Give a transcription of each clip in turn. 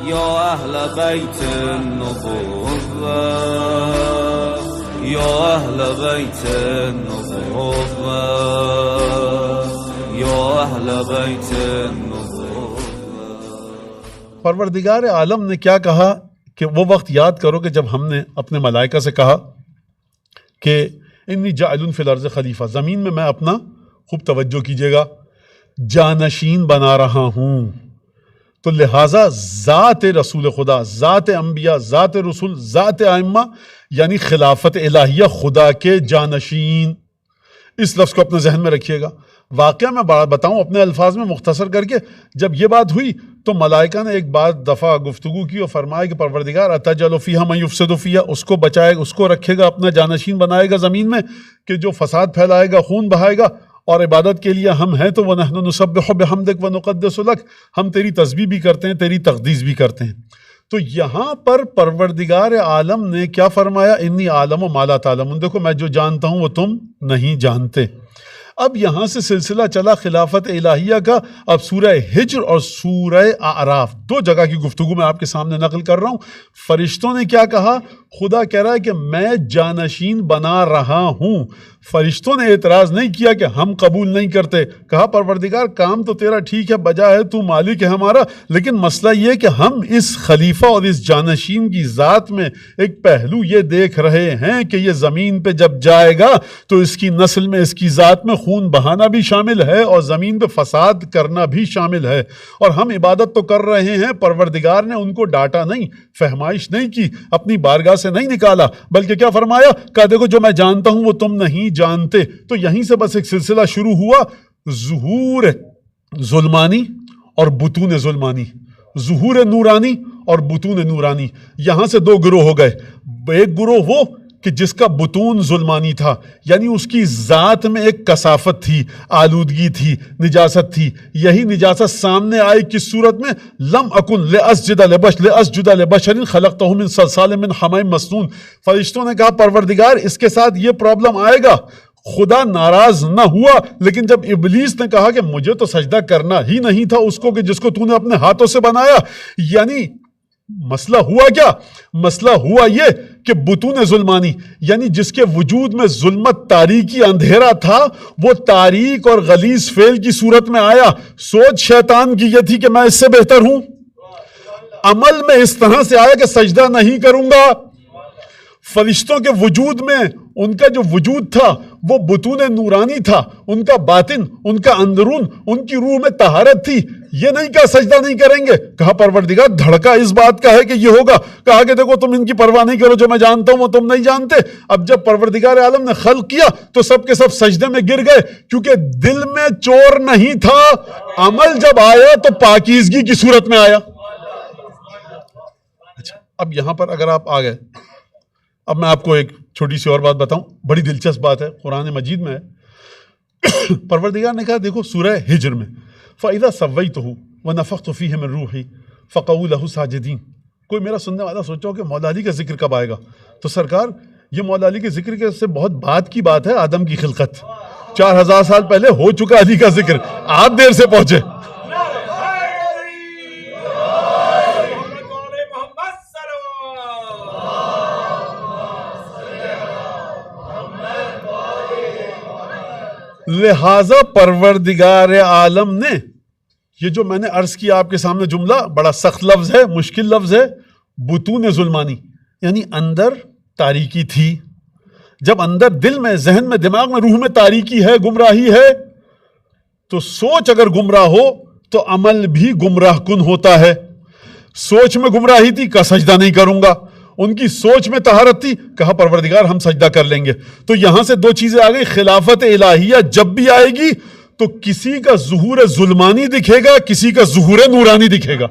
یا اہل بیت النبوة یا اہل بیت النبوة یا اہل بیت النبوة۔ پروردگار عالم نے کیا کہا کہ وہ وقت یاد کرو کہ جب ہم نے اپنے ملائکہ سے کہا کہ انی جاعل فی الارض خلیفہ، زمین میں اپنا خوب توجہ کیجیے گا جانشین بنا رہا ہوں، تو لہٰذا ذات رسول خدا، ذات انبیاء، ذات رسول، ذات ائمہ، یعنی خلافت الہیہ، خدا کے جانشین، اس لفظ کو اپنے ذہن میں رکھیے گا۔ واقعہ میں بتاؤں اپنے الفاظ میں مختصر کر کے، جب یہ بات ہوئی تو ملائکہ نے ایک دفعہ گفتگو کی اور فرمایا کہ پروردگار اتجعل فیہا من یفسد فیہا، اس کو بچائے گا، اس کو رکھے گا، اپنا جانشین بنائے گا زمین میں، کہ جو فساد پھیلائے گا، خون بہائے گا، اور عبادت کے لیے ہم ہیں تو وَنَحْنُ نُسَبِّحُ بِحَمْدِكَ وَنُقَدِّسُ لَكَ، ہم تیری تسبیح بھی کرتے ہیں، تیری تقدیس بھی کرتے ہیں۔ تو یہاں پر پروردگار عالم نے کیا فرمایا؟ انی عالم ما لا تعلمون، دیکھو میں جو جانتا ہوں وہ تم نہیں جانتے۔ اب یہاں سے سلسلہ چلا خلافت الہیہ کا۔ اب سورہ ہجر اور سورہ اعراف دو جگہ کی گفتگو میں آپ کے سامنے نقل کر رہا ہوں۔ فرشتوں نے کیا کہا؟ خدا کہہ رہا ہے کہ میں جانشین بنا رہا ہوں۔ فرشتوں نے اعتراض نہیں کیا کہ ہم قبول نہیں کرتے، کہا پروردگار کام تو تیرا ٹھیک ہے، بجا ہے، تو مالک ہے ہمارا، لیکن مسئلہ یہ کہ ہم اس خلیفہ اور اس جانشین کی ذات میں ایک پہلو یہ دیکھ رہے ہیں کہ یہ زمین پہ جب جائے گا تو اس کی نسل میں، اس کی ذات میں خون بہانا بھی شامل ہے اور زمین پہ فساد کرنا بھی شامل ہے، اور ہم عبادت تو کر رہے ہیں۔ پروردگار نے ان کو ڈانٹا نہیں، فہمائش نہیں کی، اپنی بارگاہ سے نہیں نکالا، بلکہ کیا فرمایا؟ کہا دیکھو جو میں جانتا ہوں وہ تم نہیں جانتے۔ تو یہیں سے بس ایک سلسلہ شروع ہوا، ظہور ظلمانی اور بطون ظلمانی، ظہور نورانی اور بطون نورانی۔ یہاں سے دو گروہ ہو گئے۔ ایک گروہ وہ کہ جس کا بطون ظلمانی تھا، یعنی اس کی ذات میں ایک کثافت تھی، آلودگی تھی، نجاست تھی۔ یہی نجاست سامنے آئی کس صورت میں؟ لم اکن لاسجد لبشر خلقتہ من صلصال من حمأ مسنون۔ فرشتوں نے کہا پروردگار اس کے ساتھ یہ پرابلم آئے گا۔ خدا ناراض نہ ہوا، لیکن جب ابلیس نے کہا کہ مجھے تو سجدہ کرنا ہی نہیں تھا اس کو کہ جس کو تو نے اپنے ہاتھوں سے بنایا، یعنی مسئلہ ہوا کیا؟ مسئلہ ہوا یہ کہ بطون ظلمانی، یعنی جس کے وجود میں ظلمت، تاریکی، اندھیرا تھا، وہ تاریک اور غلیظ فعل کی صورت میں آیا۔ سوچ شیطان کی یہ تھی کہ میں اس سے بہتر ہوں، عمل میں اس طرح سے آیا کہ سجدہ نہیں کروں گا۔ فرشتوں کے وجود میں ان کا جو وجود تھا وہ بطون نورانی تھا، ان کا باطن، ان کا اندرون، ان کی روح میں طہارت تھی۔ یہ نہیں کہا سجدہ نہیں کریں گے، کہا پروردگار دھڑکا اس بات کا ہے کہ یہ ہوگا۔ کہا کہ دیکھو تم ان کی پرواہ نہیں کرو، جو میں جانتا ہوں وہ تم نہیں جانتے۔ اب جب پروردگار عالم نے خلق کیا تو سب کے سب سجدے میں گر گئے، کیونکہ دل میں چور نہیں تھا۔ عمل جب آیا تو پاکیزگی کی صورت میں آیا۔ اچھا، اب یہاں پر اگر آپ آ گئے، اب میں آپ کو ایک چھوٹی سی اور بات بتاؤں، بڑی دلچسپ بات ہے، قرآن مجید میں ہے۔ پروردگار نے کہا دیکھو سورہ ہجر میں فَإِذَا سَوَّيْتُهُ وَنَفَخْتُ فِيهِ مِن رُوحِي فَقَعُوا لَهُ سَاجِدِينَ۔ کوئی میرا سننے والا سوچو کہ مولا علی کا ذکر کب آئے گا؟ تو سرکار یہ مولا علی کے ذکر کے سے بہت بعد کی بات ہے، آدم کی خلقت 4000 سال پہلے ہو چکا علی کا ذکر، آپ دیر سے پہنچے۔ لہٰذا پروردگار عالم نے یہ جو میں نے عرض کیا آپ کے سامنے جملہ، بڑا سخت لفظ ہے، مشکل لفظ ہے، بطون ظلمانی، یعنی اندر تاریکی تھی۔ جب اندر دل میں، ذہن میں، دماغ میں، روح میں تاریکی ہے، گمراہی ہے، تو سوچ اگر گمراہ ہو تو عمل بھی گمراہ کن ہوتا ہے۔ سوچ میں گمراہی تھی، کا سجدہ نہیں کروں گا۔ ان کی سوچ میں طہارت تھی، کہا پروردگار ہم سجدہ کر لیں گے۔ تو یہاں سے دو چیزیں آ گئی، خلافت الہیہ جب بھی آئے گی تو کسی کا ظہور ظلمانی دکھے گا، کسی کا ظہور نورانی دکھے گا۔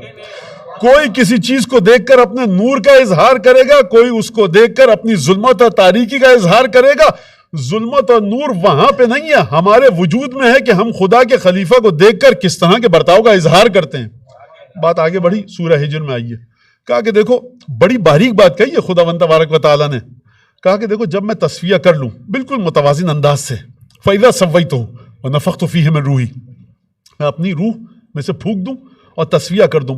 کوئی کسی چیز کو دیکھ کر اپنے نور کا اظہار کرے گا، کوئی اس کو دیکھ کر اپنی ظلمت اور تاریکی کا اظہار کرے گا۔ ظلمت اور نور وہاں پہ نہیں ہے، ہمارے وجود میں ہے کہ ہم خدا کے خلیفہ کو دیکھ کر کس طرح کے برتاؤ کا اظہار کرتے ہیں۔ بات آگے بڑھی، سورہ ہجر میں آئیے، کہا کہ دیکھو بڑی باریک بات کہی ہے خداوند تبارک و تعالیٰ نے، کہا کہ دیکھو جب میں تصفیہ کر لوں بالکل متوازن انداز سے، فَإِذَا سَوَّيْتُهُ وَنَفَخْتُ فِيهِ مِن رُوحِي، میں اپنی روح میں سے پھونک دوں اور تسویہ کر دوں،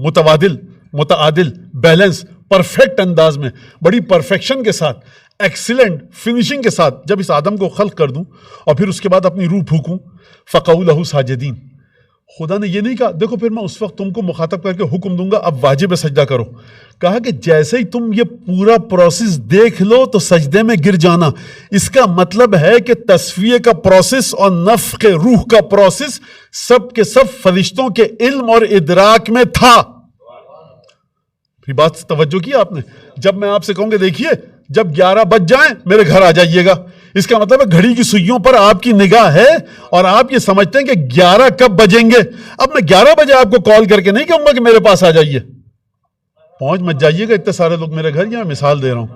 متعادل، بیلنس، پرفیکٹ انداز میں، بڑی پرفیکشن کے ساتھ، ایکسیلنٹ فنیشنگ کے ساتھ جب اس آدم کو خلق کر دوں اور پھر اس کے بعد اپنی روح پھونکوں، فقعوا لہ ساجدین. خدا نے یہ نہیں کہا دیکھو پھر میں اس وقت تم کو مخاطب کر کے حکم دوں گا اب واجب سجدہ کرو. کہا کہ جیسے ہی تم یہ پورا پروسیس دیکھ لو تو سجدے میں گر جانا. اس کا مطلب ہے کہ تسویہ کا پروسیس اور نفخ روح کا پروسیس سب کے سب فرشتوں کے علم اور ادراک میں تھا. یہ بات توجہ کی آپ نے؟ جب میں آپ سے کہوں گے دیکھیے جب 11 بج جائیں میرے گھر آ جائیے گا، اس کا مطلب ہے گھڑی کی سوئیوں پر آپ کی نگاہ ہے اور آپ یہ سمجھتے ہیں کہ 11 کب بجیں گے. اب میں 11 بجے آپ کو کال کر کے نہیں کہوں گا کہ میرے پاس آ جائیے، پہنچ مت جائیے گا اتنے سارے لوگ میرے گھر، یہ میں مثال دے رہا ہوں.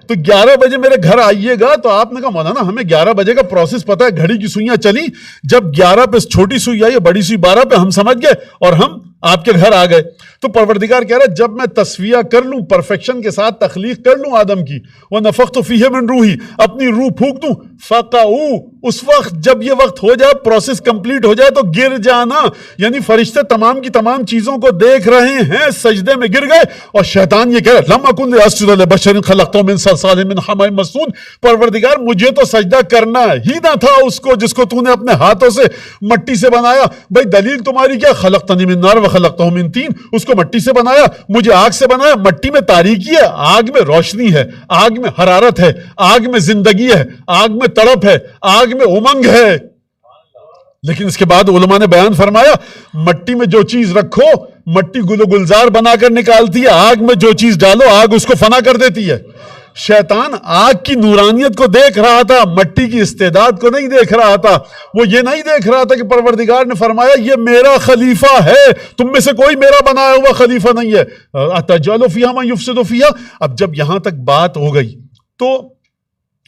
تو 11 بجے میرے گھر آئیے گا تو آپ نے کہا مولانا ہمیں 11 بجے کا پروسیس پتا ہے، گھڑی کی سوئیاں چلی، جب 11 پہ چھوٹی سوئی آئی بڑی سوئی 12 پہ ہم سمجھ گئے اور ہم آپ کے گھر آ گئے. تو پروردگار کہہ رہا ہے جب میں تسویہ کر لوں، پرفیکشن کے ساتھ تخلیق کر لوں آدم کی، وَنَفَخْتُ فِيهِ مِن روحی، اپنی روح پھونک دوں، فَقَعُوا، اس وقت جب یہ وقت ہو جائے، پروسیس کمپلیٹ ہو جائے تو گر جانا. یعنی فرشتے تمام کی تمام چیزوں کو دیکھ رہے ہیں، سجدے میں گر گئے اور شیطان یہ کہہ رہا لَمْ أَكُنْ لِأَسْجُدَ لِبَشَرٍ خَلَقْتَهُ مِنْ صَلْصَالٍ مِنْ حَمَإٍ مَسْنُونٍ. پروردگار مجھے تو سجدہ کرنا ہی نہ تھا اس کو جس کو تو نے اپنے ہاتھوں سے مٹی سے بنایا. بھائی دلیل تمہاری کیا؟ خَلَقْتَنِي مِن نَارٍ وَخَلَقْتَهُ مِن طِين، اس کو مٹی سے بنایا، مجھے آگ سے بنایا. مٹی میں تاریکی ہے، آگ میں روشنی ہے، آگ میں حرارت ہے، آگ میں زندگی ہے، آگ میں تڑپ ہے، آگ میں امنگ ہے. لیکن اس کے بعد علماء نے بیان فرمایا مٹی میں جو چیز رکھو مٹی گل و گلزار بنا کر نکالتی ہے، آگ میں جو چیز ڈالو آگ اس کو فنا کر دیتی ہے. شیطان آگ کی نورانیت کو دیکھ رہا تھا، مٹی کی استعداد کو نہیں دیکھ رہا تھا. وہ یہ نہیں دیکھ رہا تھا کہ پروردگار نے فرمایا یہ میرا خلیفہ ہے، تم میں سے کوئی میرا بنایا ہوا خلیفہ نہیں ہے. أَتَجْعَلُ فِيهَا مَن يُفْسِدُ فِيهَا. اب جب یہاں تک بات ہو گئی تو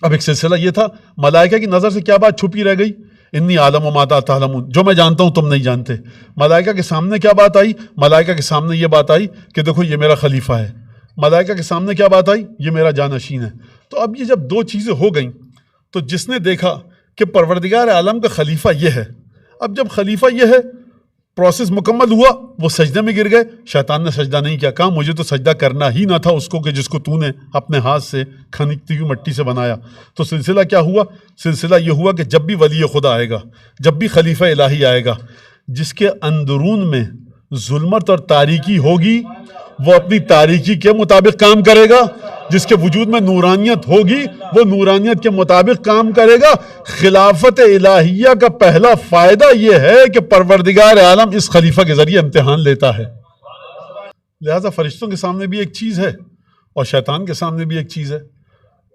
اب ایک سلسلہ یہ تھا، ملائکہ کی نظر سے کیا بات چھپی رہ گئی؟ انی عالم ما لا تعلمون، جو میں جانتا ہوں تم نہیں جانتے. ملائکہ کے سامنے کیا بات آئی؟ ملائکہ کے سامنے یہ بات آئی کہ دیکھو یہ میرا خلیفہ ہے. ملائکہ کے سامنے کیا بات آئی؟ یہ میرا جانشین ہے. تو اب یہ جب دو چیزیں ہو گئیں تو جس نے دیکھا کہ پروردگار عالم کا خلیفہ یہ ہے، اب جب خلیفہ یہ ہے پروسیس مکمل ہوا، وہ سجدے میں گر گئے. شیطان نے سجدہ نہیں کیا، کہا مجھے تو سجدہ کرنا ہی نہ تھا اس کو کہ جس کو تو نے اپنے ہاتھ سے کھنکتی ہوئی مٹی سے بنایا. تو سلسلہ کیا ہوا؟ سلسلہ یہ ہوا کہ جب بھی ولی خدا آئے گا، جب بھی خلیفہ الہی آئے گا، جس کے اندرون میں ظلمت اور تاریکی ہوگی وہ اپنی تاریکی کے مطابق کام کرے گا، جس کے وجود میں نورانیت ہوگی وہ نورانیت کے مطابق کام کرے گا. خلافت الہیہ کا پہلا فائدہ یہ ہے کہ پروردگار عالم اس خلیفہ کے ذریعے امتحان لیتا ہے. لہذا فرشتوں کے سامنے بھی ایک چیز ہے اور شیطان کے سامنے بھی ایک چیز ہے.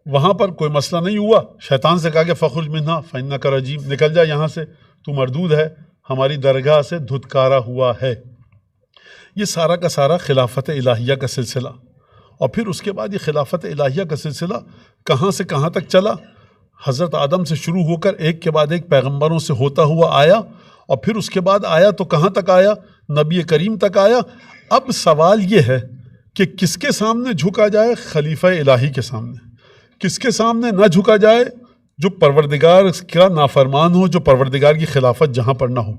وہاں پر کوئی مسئلہ نہیں ہوا، شیطان سے کہا کہ فخرج منہا فإنک رجیم، نکل جا یہاں سے، تو مردود ہے، ہماری درگاہ سے دھتکارا ہوا ہے. یہ سارا کا سارا خلافت الہیہ کا سلسلہ. اور پھر اس کے بعد یہ خلافت الہیہ کا سلسلہ کہاں سے کہاں تک چلا؟ حضرت آدم سے شروع ہو کر ایک کے بعد ایک پیغمبروں سے ہوتا ہوا آیا، اور پھر اس کے بعد آیا تو کہاں تک آیا؟ نبی کریم تک آیا. اب سوال یہ ہے کہ کس کے سامنے جھکا جائے؟ خلیفہ الہی کے سامنے. کس کے سامنے نہ جھکا جائے؟ جو پروردگار کا نافرمان ہو، جو پروردگار کی خلافت جہاں پر نہ ہو.